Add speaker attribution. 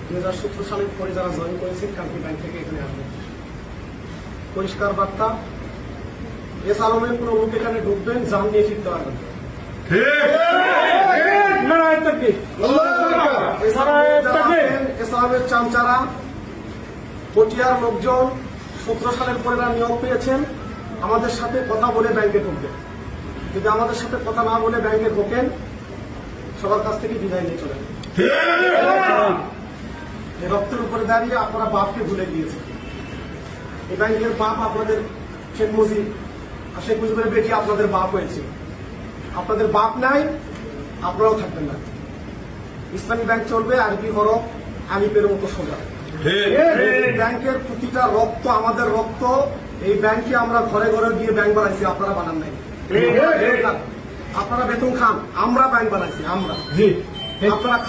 Speaker 1: 2017 সালের পরে যারা জয়েন করেছেন কালকে ব্যাংক থেকে এখানে আসবেন। পরিষ্কার বার্তা, এস আলমের কোনো লোক এখানে ঢুকবেন, জান নিয়ে ফিরতে পারবেন। এস আলমের চামচারা পটিয়ার লোকজন 17 সালের পরে নিয়োগ পেয়েছেন, আমাদের সাথে কথা বলে ব্যাংকে ঢুকবেন। যদি আমাদের সাথে কথা না বলে ব্যাংকে ঢোকেন, সবার কাছ থেকে বিদায় নিয়ে চলেন। এই রক্তের উপরে দাঁড়িয়ে আপনারা বাপকে ভুলে গিয়েছেন। এই ব্যাংকের বাপ আপনাদের শেখ মুজিব, আর শেখ মুজিবের বেটি আপনাদের বাপ হয়েছে। আপনাদের বাপ নাই, আপনারাও থাকবেন না। ইসলামী ব্যাংক চলবে আরবি হরফ আলিফের মতো সোজা। ব্যাংকের প্রতিটা রক্ত আমাদের রক্ত। এই ব্যাংকে আমরা ঘরে ঘরে গিয়ে ব্যাংক বানাইছি, আপনারা বানান নাই। আপনারা বেতন খান, আমরা ব্যাংক বানাইছি, আমরা। আপনারা